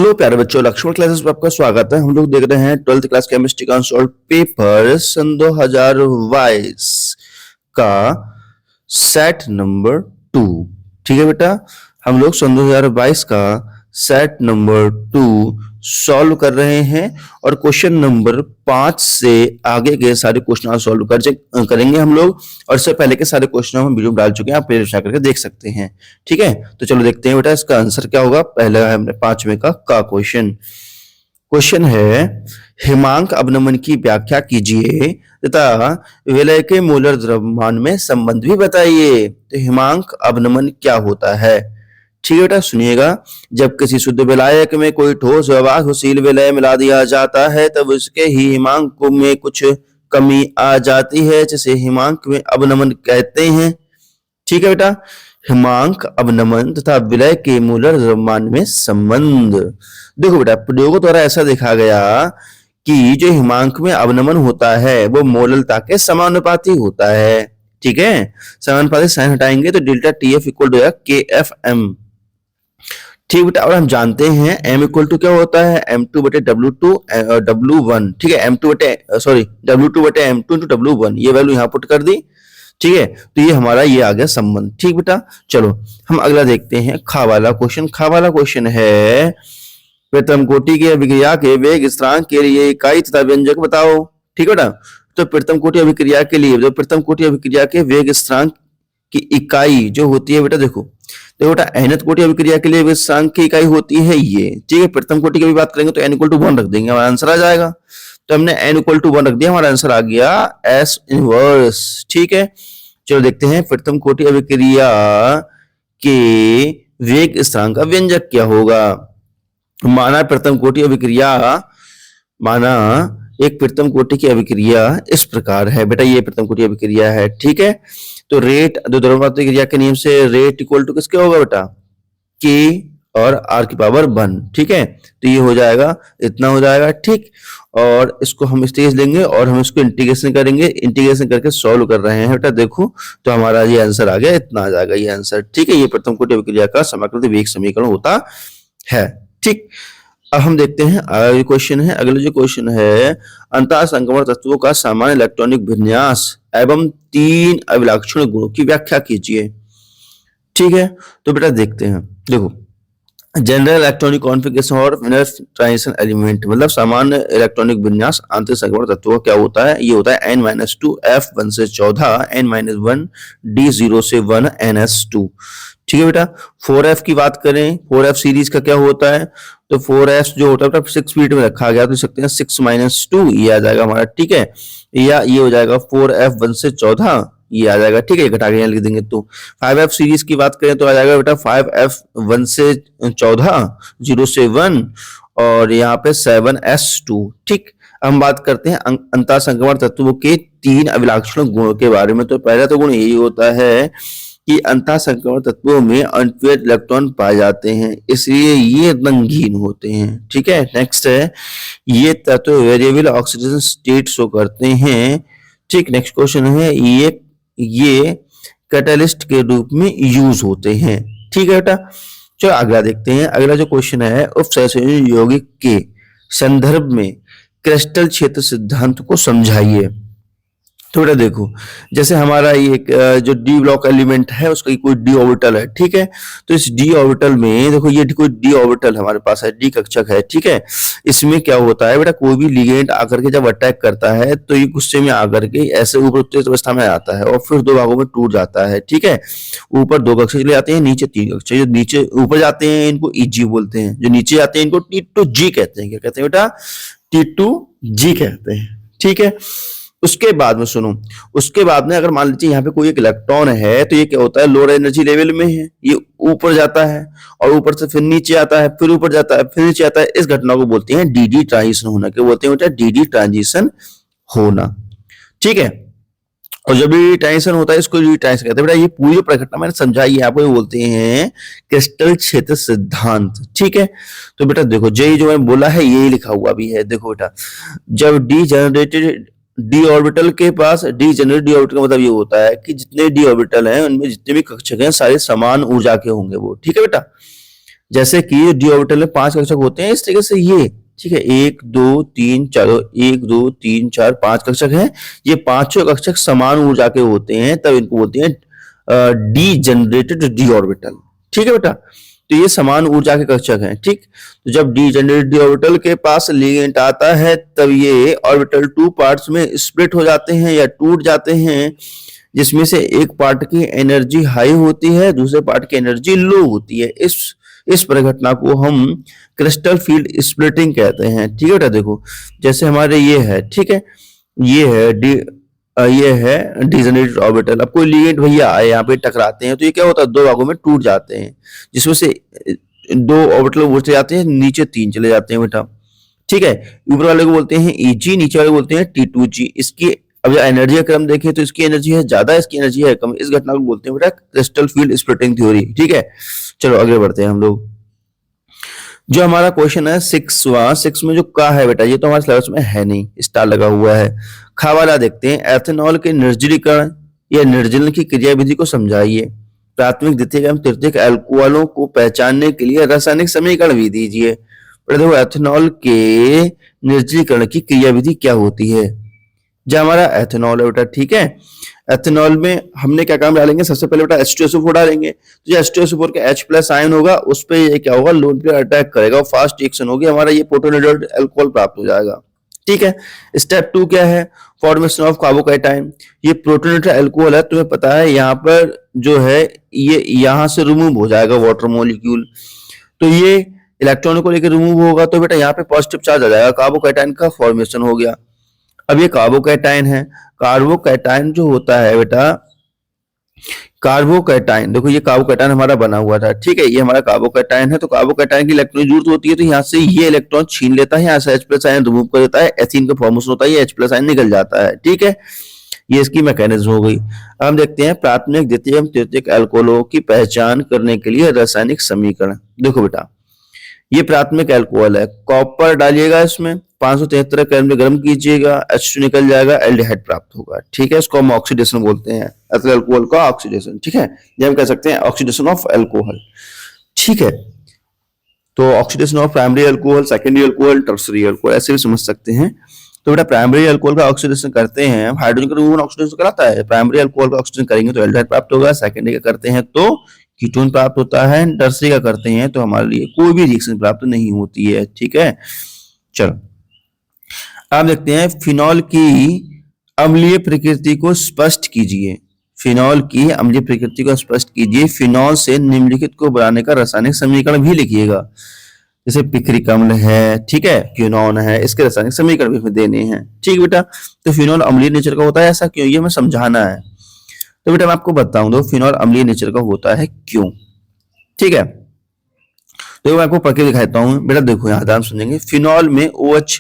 Hello प्यारे बच्चों, Lakshman classes में आपका स्वागत है। हम लोग देख रहे हैं 12th क्लास केमिस्ट्री का अनसॉल्व्ड पेपर सन 2022 का सेट नंबर 2। ठीक है बेटा, हम लोग सन 2022 का सेट नंबर 2 सॉल्व कर रहे हैं और क्वेश्चन नंबर 5 से आगे के सारे क्वेश्चन सॉल्व करेंगे हम लोग। और इससे पहले के सारे क्वेश्चन हम वीडियो में डाल चुके हैं, आप प्लेलिस्ट करके देख सकते हैं। ठीक है, तो चलो देखते हैं बेटा इसका आंसर क्या होगा। पहला है हमने 5वें का क्वेश्चन है हिमांक अवनमन की व्याख्या कीजिए तथा विलय के मोलर द्रव्यमान में संबंध भी बताइए। तो हिमांक अवनमन क्या होता है? ठीक है बेटा, सुनिएगा। जब किसी शुद्ध विलायक में कोई ठोस व्यवहारशील विलय मिला दिया जाता है तब उसके ही हिमांक में कुछ कमी आ जाती है, जिसे हिमांक में अवनमन कहते हैं। ठीक है बेटा, हिमांक अवनमन तथा विलय के मोलर द्रव्यमान में संबंध। देखो बेटा, प्रयोगों द्वारा ऐसा देखा गया कि जो हिमांक में अवनमन होता है वो मोललता के समानुपाती होता है। ठीक है, समानुपाती साइन हटाएंगे तो डेल्टा टीएफ इक्वल टू के एफ एम। ठीक बेटा, और हम जानते हैं m इक्वल टू क्या होता है, m2 बटे W2 W1। ठीक है, W2 बटे M2 इंटू W1, ये वैल्यू यहाँ पुट कर दी। ठीक है, तो ये हमारा ये आ गया संबंध। ठीक बेटा, चलो हम अगला देखते हैं खा वाला क्वेश्चन है प्रथम कोटि की अभिक्रिया के वेग स्थिरांक के लिए इकाई तथा व्यंजक बताओ। ठीक है बेटा, तो प्रथम कोटि अभिक्रिया के लिए जो प्रथम कोटि अभिक्रिया के वेग स्थिरांक की इकाई जो होती है बेटा, देखो बेटा nth कोटि अभिक्रिया के लिए वेग स्थिरांक की इकाई होती है ये। ठीक है, प्रथम कोटि की भी बात करेंगे तो n इक्वल टू 1 रख देंगे, हमारा आंसर आ जाएगा। तो हमने n इक्वल टू 1 रख दिया, हमारा आंसर आ गया S इनवर्स। ठीक है, चलो देखते हैं प्रथम कोटि अभिक्रिया के वेग स्थिरांक का व्यंजक क्या होगा। माना प्रथम कोटि अभिक्रिया, माना एक प्रथम कोटि की अभिक्रिया इस प्रकार है बेटा, ये प्रथम कोटि अभिक्रिया है। ठीक है, तो रेट द्रव्यमान क्रिया के नियम से रेट इक्वल टू किसके होगा बेटा, के और आर की पावर 1। ठीक है, तो ये हो जाएगा, इतना हो जाएगा। ठीक, और इसको हम स्टेज लेंगे और हम इसको इंटीग्रेशन करेंगे, इंटीग्रेशन करके सॉल्व कर रहे हैं बेटा। देखो तो हमारा ये आंसर आ गया, इतना आ जाएगा ये आंसर। ठीक है, ये प्रथम कोटि अभिक्रिया का समाकलित वेग समीकरण होता है। ठीक, अब हम देखते हैं अगला जो क्वेश्चन है अंतः संक्रमण तत्वों का सामान्य इलेक्ट्रॉनिक विन्यास एवं 3 अभिलक्षण गुणों की व्याख्या कीजिए। ठीक है, तो बेटा देखते हैं। देखो, जनरल इलेक्ट्रॉनिक कॉन्फ़िगरेशन और इनर ट्रांजिशन एलिमेंट, मतलब सामान्य इलेक्ट्रॉनिक विन्यास आंतरिक संक्रमण तत्वों का क्या होता है, ये होता है n-2 f1 से 14 n-1 d0 से 1 ns2। ठीक है बेटा, 4f की बात करें, 4f सीरीज का क्या होता है, तो 4f जो होता है 6 फीट में रखा गया तो सकते हैं 6 - 2 ये आ जाएगा हमारा। ठीक है, या ये हो जाएगा 4f1 से 14 ये आ जाएगा। ठीक है, घटा के यहाँ लिख देंगे। तो 5f सीरीज की बात करें तो आ जाएगा बेटा 5f1 से 14 0 से 1 और यहाँ पे 7s2। ठीक, हम बात करते हैं अंतः संक्रमण तत्वों के 3 अभिलक्षण गुणों के बारे में। तो पहला तो गुण यही होता है कि अंतः संक्रमण तत्वों में अनपेयर्ड इलेक्ट्रॉन पाए जाते हैं, इसलिए ये रंगीन होते हैं। ठीक है, नेक्स्ट है ये तत्व वेरिएबल ऑक्सीडेशन स्टेट शो करते हैं। ठीक, नेक्स्ट क्वेश्चन है ये कैटलिस्ट के रूप में यूज होते हैं। ठीक है बेटा, चलो अगला देखते हैं। अगला जो क्वेश्चन है उपसंयोजन यौगिक के संदर्भ में क्रिस्टल क्षेत्र सिद्धांत को समझाइए। तो बेटा देखो, जैसे हमारा ये जो डी ब्लॉक एलिमेंट है उसका कोई डी ऑर्बिटल है। ठीक है, तो इस डी ऑर्बिटल में देखो ये कोई डी ऑर्बिटल हमारे पास है, डी कक्षक है। ठीक है, इसमें क्या होता है बेटा, कोई भी लिगेंड आकर के जब अटैक करता है तो ये गुस्से में आकर के ऐसे ऊपर उत्तेजित अवस्था में आता है और फिर 2 भागों में टूट जाता है। ठीक है, ऊपर 2 कक्षक चले जाते हैं, नीचे 3 कक्षक। जो नीचे ऊपर जाते हैं इनको ईजी बोलते हैं, जो नीचे जाते हैं इनको T2G कहते हैं। क्या कहते हैं बेटा, T2G कहते हैं। ठीक है, उसके बाद में सुनो, उसके बाद में अगर मान लीजिए यहाँ पे कोई एक इलेक्ट्रॉन है तो ये क्या होता है, लोअर एनर्जी लेवल में है, ये ऊपर जाता है और ऊपर से फिर नीचे आता है, फिर ऊपर जाता है, फिर नीचे आता है। इस घटना को बोलते हैं डीडी ट्रांजिशन होना। क्या बोलते हैं बेटा, डीडी ट्रांजिशन होना। ठीक है, और जब भी ट्रांजिशन होता है इसको ट्रांजिशन कहते हैं बेटा। ये पूरी प्रक्रिया मैंने समझाई है आपको, बोलते हैं क्रिस्टल क्षेत्र सिद्धांत। ठीक है, तो बेटा देखो यही जो मैंने बोला है यही लिखा हुआ भी है। देखो बेटा, जब डी जनरेटेड डी ऑर्बिटल के पास डी जनरेट डी ऑर्बिटल का मतलब ये होता है कि जितने डी ऑर्बिटल हैं उनमें जितने भी कक्षक हैं सारे समान ऊर्जा के होंगे वो। ठीक है बेटा, जैसे कि डी ऑर्बिटल में 5 कक्षक होते हैं, इस तरीके से ये, ठीक है, 1 2 3 4, 1 2 3 4 5 कक्षक हैं। ये पांचों कक्षक समान ऊर्जा के होते हैं, तब इनको बोलते हैं डी जनरेटेड डी ऑर्बिटल। ठीक है बेटा, तो ये समान ऊर्जा के कक्षक हैं। ठीक, तो जब डी जनरेटेड डी ऑर्बिटल के पास लिगेंड आता है तब ये ऑर्बिटल 2 पार्ट्स में स्प्लिट हो जाते हैं या टूट जाते हैं, जिसमें से एक पार्ट की एनर्जी हाई होती है, दूसरे पार्ट की एनर्जी लो होती है। इस परिघटना को हम क्रिस्टल फील्ड स्प्लिटिंग कहते हैं। ठीक है बेटा, देखो जैसे हमारे ये है, ठीक है, ये है डिजनरेटेड ऑर्बिटल। अब कोई लिगेंड भैया आए यहाँ पे टकराते हैं तो ये क्या होता है, 2 भागों में टूट जाते हैं, जिसमें से 2 ऑर्बिटल ऊपर चले जाते हैं, नीचे 3 चले जाते हैं बेटा। ठीक है, ऊपर वाले को बोलते हैं Eg, नीचे वाले को बोलते हैं T2G। इसकी अब जब एनर्जी का क्रम देखें तो इसकी एनर्जी है ज्यादा, इसकी एनर्जी है कम। इस घटना को बोलते हैं बेटा क्रिस्टल फील्ड स्प्लिटिंग थ्योरी। ठीक है, चलो आगे बढ़ते हैं हम लोग। जो हमारा क्वेश्चन है 6 में जो का है बेटा, ये तो हमारे सिलेबस में है नहीं, स्टार लगा हुआ है। खा वाला देखते हैं, एथेनॉल के निर्जलीकरण या निर्जलन की क्रियाविधि को समझाइए। प्राथमिक, द्वितीयक एवं तृतीयक अल्कोहलों को पहचानने के लिए रासायनिक समीकरण भी दीजिए। देखो एथेनॉल के निर्जलीकरण की क्रियाविधि क्या होती है। जो हमारा एथेनॉल है बेटा, ठीक है, एथेनॉल में हमने क्या काम डालेंगे, सबसे पहले बेटा H2SO4 डालेंगे। तो जो H2SO4 का H+ आयन होगा उस पे ये क्या होगा, लोन पे अटैक करेगा, फास्ट रिएक्शन होगी, हमारा ये प्रोटोनेटेड अल्कोहल प्राप्त हो जाएगा। ठीक है, स्टेप 2 क्या है, फॉर्मेशन ऑफ कार्बोकैटायन। ये प्रोटोनेटेड अल्कोहल है, तुम्हें पता है यहाँ पर जो है ये यहाँ से रिमूव हो जाएगा वाटर मॉलिक्यूल, तो ये इलेक्ट्रॉन को लेकर रिमूव होगा, तो बेटा यहाँ पे पॉजिटिव चार्ज आ जाएगा, कार्बोकैटायन का फॉर्मेशन हो गया। अब ये कार्बोकैटायन है, कार्बोकैटायन जो होता है बेटा, कार्बोकैटायन देखो ये कार्बोकैटायन हमारा बना हुआ था। ठीक है, ये हमारा कार्बोकैटायन है, तो कार्बोकैटायन की इलेक्ट्रॉन की जरूरत होती है, तो यहाँ से ये इलेक्ट्रॉन छीन लेता है, यहाँ से H+ आयन रिमूव कर देता है, एथीन का फॉर्मेशन होता है, ये H+ आयन निकल जाता है। ठीक है, ये इसकी मैकेनिज्म हो गई। अब हम देखते हैं प्राथमिक, द्वितीयक एवं तृतीयक अल्कोहलों की पहचान करने के लिए रासायनिक समीकरण। देखो बेटा, ये प्राथमिक अल्कोहल है, कॉपर डालिएगा इसमें, 573 केल्विन में गर्म कीजिएगा, H2 निकल जाएगा, एल्डिहाइड प्राप्त होगा। ठीक है, इसको हम ऑक्सीडेशन बोलते हैं, एथिल अल्कोहल का ऑक्सीडेशन। ठीक है, ये हम कह सकते हैं ऑक्सीडेशन ऑफ अल्कोहल। ठीक है, तो oxidation of primary alcohol, secondary alcohol, tertiary alcohol, ऐसे भी समझ सकते हैं। तो बेटा प्राइमरी अल्कोहल का ऑक्सीडेशन करते हैं, हाइड्रोजन का रिमूवल ऑक्सीडेशन कराता है, प्राइमरी अल्कोहल का ऑक्सीडेशन करेंगे तो एल्डिहाइड प्राप्त होगा, सेकेंडरी का करते हैं तो कीटोन प्राप्त होता है, टर्सरी का करते हैं तो हमारे लिए कोई भी रिएक्शन प्राप्त नहीं होती है। ठीक है, चलो अब देखते हैं फिनॉल की अम्लीय प्रकृति को स्पष्ट कीजिए। फिनॉल की अम्लीय प्रकृति को स्पष्ट कीजिए। फिनॉल से निम्नलिखित को बनाने का रासायनिक समीकरण भी लिखिएगा, जैसे पिक्रिक अम्ल है, ठीक है, क्यूनॉन है, इसके रासायनिक समीकरण भी देने हैं। ठीक बेटा, तो फिनॉल अम्लीय नेचर का होता है, ऐसा क्यों, ये हमें समझाना है। तो बेटा मैं आपको बताऊं दो, फिनॉल अम्लीय नेचर का होता है क्यों। ठीक है, तो मैं आपको पढ़ के दिखाता हूं बेटा, देखो यहाँ ध्यान सुनेंगे। फिनॉल में OH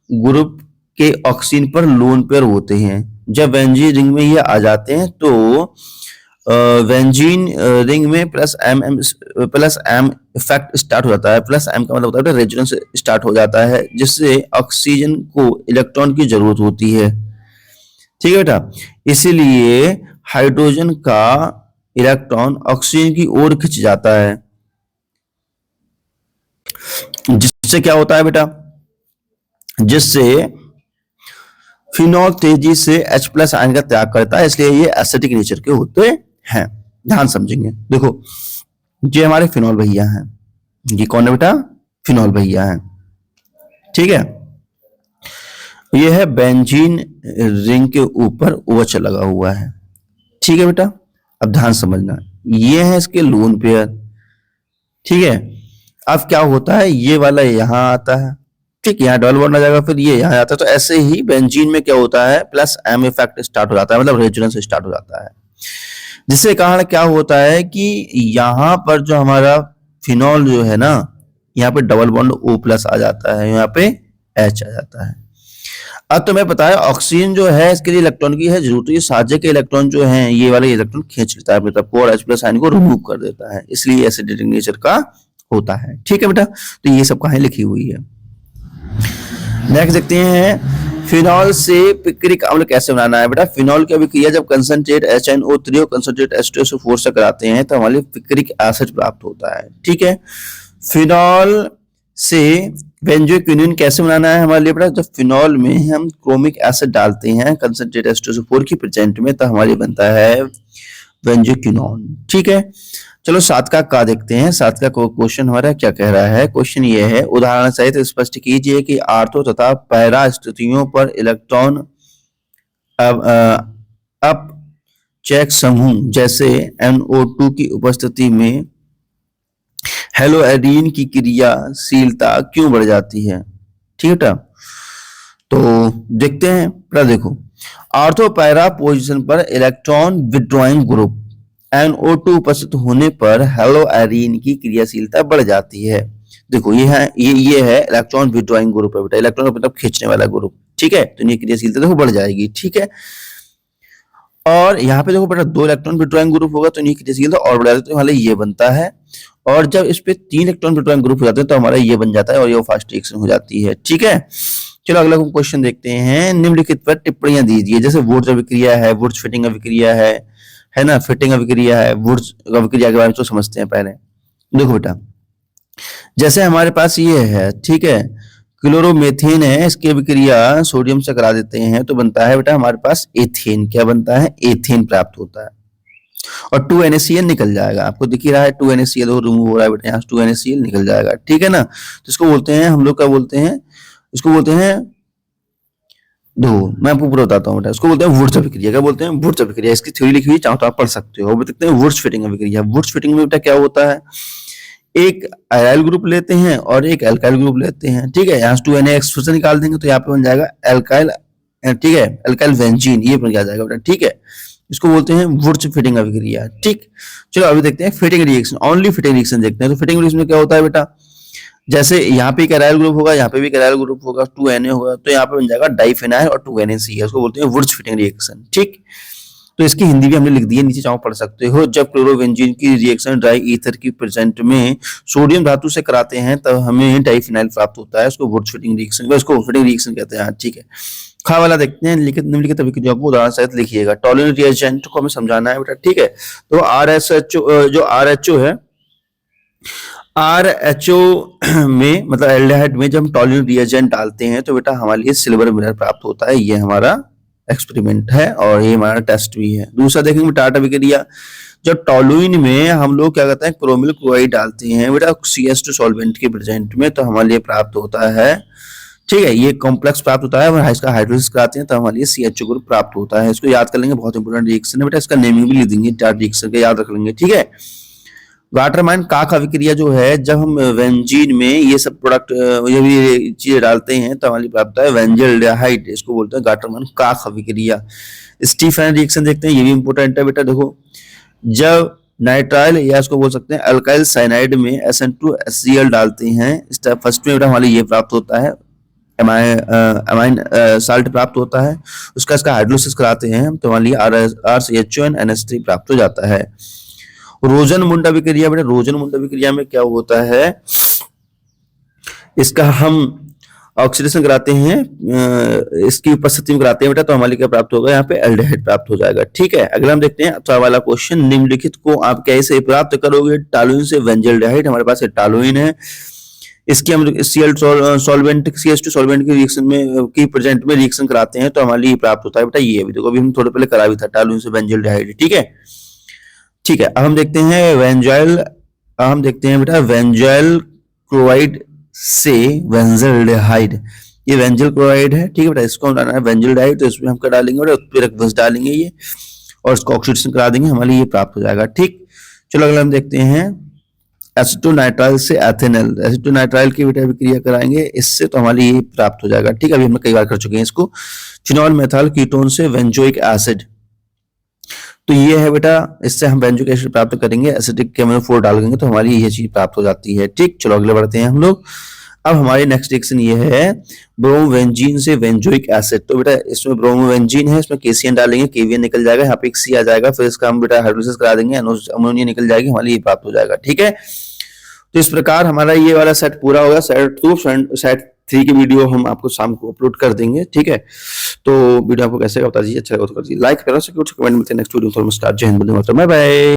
ग्रुप के ऑक्सीजन पर लोन पेयर होते हैं। जब बेंजीन रिंग में ये आ जाते हैं तो बेंजीन रिंग में प्लस एम इफेक्ट स्टार्ट हो जाता है। प्लस एम का मतलब होता है रेजोनेंस स्टार्ट हो जाता है, जिससे ऑक्सीजन को इलेक्ट्रॉन की जरूरत होती है। ठीक है बेटा, इसीलिए हाइड्रोजन का इलेक्ट्रॉन ऑक्सीजन की ओर खिंच जाता है, जिससे क्या होता है बेटा, जिससे फिनॉल तेजी से H+ आयन का त्याग करता है, इसलिए ये एसिडिक नेचर के होते हैं। ध्यान समझेंगे, देखो ये हमारे फिनॉल भैया हैं, ये कौन है बेटा, फिनॉल भैया हैं। ठीक है, ये है बेंजीन रिंग के ऊपर OH लगा हुआ है। ठीक है बेटा, अब ध्यान समझना, ये है इसके लोन पेयर। ठीक है, अब क्या होता है, ये वाला यहां आता है, ठीक, यहाँ डबल बॉन्ड आ जाएगा, फिर ये यहाँ आता है, तो ऐसे ही बेंजीन में क्या होता है, प्लस एम इफेक्ट स्टार्ट हो जाता है, मतलब रेजोनेंस स्टार्ट हो जाता है, जिससे कारण क्या होता है कि यहाँ पर जो हमारा फिनॉल जो है ना, यहाँ पे डबल बॉन्ड O+ आ जाता है, यहाँ पे H आ जाता है। अब तुम्हें पता है ऑक्सीजन जो है इसके लिए इलेक्ट्रॉन की है जरूरत, ये साझे के इलेक्ट्रॉन जो है ये वाले इलेक्ट्रॉन खींच लेता है अपनी तरफ और H+ आयन को रिमूव कर देता है, इसलिए एसिडिक नेचर का होता है। ठीक है बेटा, तो ये सब कहानी लिखी हुई है। नेक्स्ट देखते हैं फिनॉल से पिक्रिक अम्ल कैसे बनाना है। बेटा फिनॉल की अभिक्रिया जब कंसंट्रेट HNO3 और कंसंट्रेट H2SO4 से कराते हैं तो हमारे पिक्रिक एसिड प्राप्त होता है। ठीक है, फिनॉल से बेंजोक्विनोन कैसे बनाना है हमारे लिए बेटा, जब फिनॉल में हम क्रोमिक एसिड डालते हैं कंसंट्रेट H2SO4 की प्रेजेंट में, तो हमारे बनता है बेंजोक्विनोन। ठीक है, चलो 7 का देखते हैं। 7 का क्वेश्चन हमारा क्या कह रहा है। क्वेश्चन ये है, उदाहरण सहित स्पष्ट कीजिए कि आर्थो तथा पैरा स्थितियों पर इलेक्ट्रॉन अप चेक समूह जैसे NO2 की उपस्थिति में हेलोएरीन की क्रियाशीलता क्यों बढ़ जाती है। ठीक है, तो देखते हैं। देखो, आर्थो पैरा पोजीशन पर इलेक्ट्रॉन विड्रॉइंग ग्रुप NO2 उपस्थित होने पर हेलोएरीन की क्रियाशीलता बढ़ जाती है। देखो ये है इलेक्ट्रॉन विड्रॉइंग ग्रुप है बेटा, इलेक्ट्रॉन मतलब खींचने वाला ग्रुप। ठीक है, तो ये क्रियाशीलता देखो बढ़ जाएगी। ठीक है, और यहाँ पे देखो बेटा 2 इलेक्ट्रॉन विड्रॉइंग ग्रुप होगा तो ये क्रियाशीलता और बढ़ जाती है, तो हमारा ये बनता है। और जब इस पे 3 इलेक्ट्रॉन विड्रॉइंग ग्रुप हो जाते हैं तो हमारा ये बन जाता है और ये फास्ट रिएक्शन हो जाती है। ठीक है, चलो अगला क्वेश्चन देखते हैं। निम्नलिखित पर टिप्पणियां दीजिए। जैसे वुर्ज अभिक्रिया है, वुर्ज फिटिंग अभिक्रिया है ना, फिटिंग अभिक्रिया है, वुर्ज अभिक्रिया के बारे में तो समझते हैं पहले। देखो बेटा, जैसे हमारे पास ये है, ठीक है, क्लोरोमेथेन है, इसकी अभिक्रिया सोडियम से करा देते हैं तो बनता है बेटा हमारे पास एथेन। क्या बनता है? एथेन प्राप्त होता है और 2NaCl निकल जाएगा। आपको दिख ही रहा है 2NaCl रिमूव हो रहा है बेटा, यहाँ 2NaCl निकल जाएगा। ठीक है ना, तो इसको बोलते हैं हम लोग, क्या बोलते हैं इसको, बोलते हैं दो, मैं आपको पूरा बताता हूँ बेटा। इसको बोलते हैं वुर्ज अभिक्रिया। क्या बोलते हैं? वुर्ज अभिक्रिया। इसकी थ्योरी लिखी हुई चाहो तो आप पढ़ सकते हो। देखते हैं वुर्ज फिटिंग अभिक्रिया। वुर्ज फिटिंग में बेटा क्या होता है, एक आयराइल ग्रुप लेते हैं और एक एल्काइल ग्रुप लेते हैं। ठीक है, यहाँ 2NaX फिर से निकाल देंगे तो यहाँ पे बन जाएगा एल्काइल। ठीक है, एल्काइल बेंजीन, ये बन जाएगा बेटा। ठीक है, इसको बोलते हैं वुर्ज फिटिंग अभिक्रिया। ठीक, चलो अभी देखते हैं fitting reaction. Only fitting reaction देखते हैं। तो फिटिंग रिएक्शन में क्या होता है बेटा, जैसे यहाँ पे एक एराइल ग्रुप होगा, यहाँ पे भी एराइल ग्रुप होगा, 2Na होगा, तो यहाँ पे बन जाएगा डाइफेनाइल और 2NaCl। उसको बोलते हैं वुर्ज फिटिंग रिएक्शन। ठीक, तो इसकी हिंदी भी हमने लिख दी है, नीचे चाहो पढ़ सकते हो। जब क्लोरोबेंजीन की रिएक्शन ड्राई ईथर की प्रेजेंट में सोडियम धातु से कराते हैं तब हमें डाइफेनाइल प्राप्त होता है। उसको वुर्ज फिटिंग रिएक्शन, उसको फिटिंग रिएक्शन कहते हैं। ठीक है, खा वाला देखते हैं। निम्नलिखित अभिक्रिया को उदाहरण सहित लिखिएगा। टॉलरेंट रिएजेंट को हमें समझाना है बेटा। ठीक है, तो RHO है, RHO में मतलब एल्डिहाइड में जब हम टॉलरेंट रिएजेंट डालते हैं तो बेटा हमारे लिए सिल्वर मिरर प्राप्त होता है। ये हमारा एक्सपेरिमेंट है और ये हमारा टेस्ट भी है। दूसरा देखेंगे टाटा अभिक्रिया। जब टॉलुइन में हम लोग क्या करते हैं, क्रोमिल क्लोराइड डालते हैं बेटा CH2 सॉल्वेंट के प्रेजेंट में, तो हमारे लिए प्राप्त होता है। ठीक है, ये कॉम्प्लेक्स प्राप्त होता है और इसका हाइड्रोलिसिस कराते हैं तो हमारे लिए CHO ग्रुप प्राप्त होता है। इसको याद कर लेंगे, बहुत इंपोर्टेंट रिएक्शन है बेटा। इसका नेमिंग भी लिख देंगे, 4 रिएक्शन का याद रख लेंगे। ठीक है, वाटरमैन काक अभिक्रिया जो है, जब हम वेंजीन में ये सब प्रोडक्ट ये भी चीजें डालते हैं तो हमारी प्राप्त है वेंजल्डिहाइड। इसको बोलते हैं वाटरमैन काक अभिक्रिया। स्टीफन रिएक्शन देखते हैं, ये भी इंपोर्टेंट है बेटा। देखो, जब नाइट्राइल या इसको बोल सकते हैं अल्काइल साइनाइड में SN2HCl डालते हैं, स्टेप फर्स्ट में बेटा हमारे ये प्राप्त होता है अमाइन साल्ट प्राप्त होता है। उसका इसका हाइड्रोलिसिस कराते हैं तो हमारे लिए RCHO NH3 प्राप्त हो जाता है। रोजन-मुंड अभिक्रिया बेटा, रोजन-मुंड अभिक्रिया में क्या होता है, इसका हम ऑक्सीडेशन कराते हैं, इसकी उपस्थिति में कराते हैं बेटा, तो हमारे क्या प्राप्त होगा, यहाँ पे एल्डिहाइड प्राप्त हो जाएगा। ठीक है, अगला हम देखते हैं अच्छा वाला क्वेश्चन। निम्नलिखित को आप कैसे प्राप्त करोगे। टॉलुइन से वेंजल्डिहाइड, हमारे पास टॉलुइन है, इसकी हम CH2 सॉल्वेंट की रिएक्शन में की प्रेजेंट में रिएक्शन कराते हैं तो हमारे लिए प्राप्त होता है बेटा ये। अभी देखो, अभी हम थोड़े पहले करा भी था टॉलुइन से वेंजल्डिहाइड। ठीक है, ठीक है, अब हम देखते हैं बेटा वेंजाइल क्लोराइड से वेंजल्डिहाइड। ये वेंजल क्लोराइड है। ठीक है बेटा, इसको हम डालना है वेंजल्डिहाइड, तो इसमें हम क्या डालेंगे बेटा, उत्प्रेरक डालेंगे ये और इसको ऑक्सीडेशन करा देंगे, हमारे ये प्राप्त हो जाएगा। ठीक, चलो अगला हम देखते हैं एसिटोनाइट्राइल से एथेनॉल। एसिटोनाइट्राइल की बेटा अभिक्रिया कराएंगे इससे तो हमारे ये प्राप्त हो जाएगा। ठीक है, अभी हमने कई बार कर चुके हैं इसको। फिनॉल मेथाइल कीटोन से बेंजोइक एसिड, तो ये है बेटा, इससे हम बेंजोइक एसिड प्राप्त करेंगे। एसिटिक KMnO4 डालेंगे तो हमारी ये चीज प्राप्त हो जाती है। ठीक, चलो अगले बढ़ते हैं हम लोग। अब हमारी नेक्स्ट रिएक्शन ये है ब्रोमोवेंजीन से बेंजोइक एसिड। तो बेटा इसमें ब्रोमोवेंजीन है, इसमें KCN डालेंगे, KVN निकल जाएगा, यहाँ पे एक C आ जाएगा, फिर इसका हम बेटा हाइड्रोलिसिस करा देंगे, अमोनिया निकल जाएगी, हमारे ये प्राप्त हो जाएगा। ठीक है, तो इस प्रकार हमारा ये वाला सेट पूरा होगा। सेट 2 सेट 3 की वीडियो हम आपको शाम को अपलोड कर देंगे। ठीक है, तो वीडियो आपको कैसे बता दीजिए, अच्छा लगा तो कर दीजिए लाइक, करो कमेंट मिलते हैं नेक्स्ट वीडियो। नमस्कार, जय हिंद, वंदे मातरम, बाय बाय।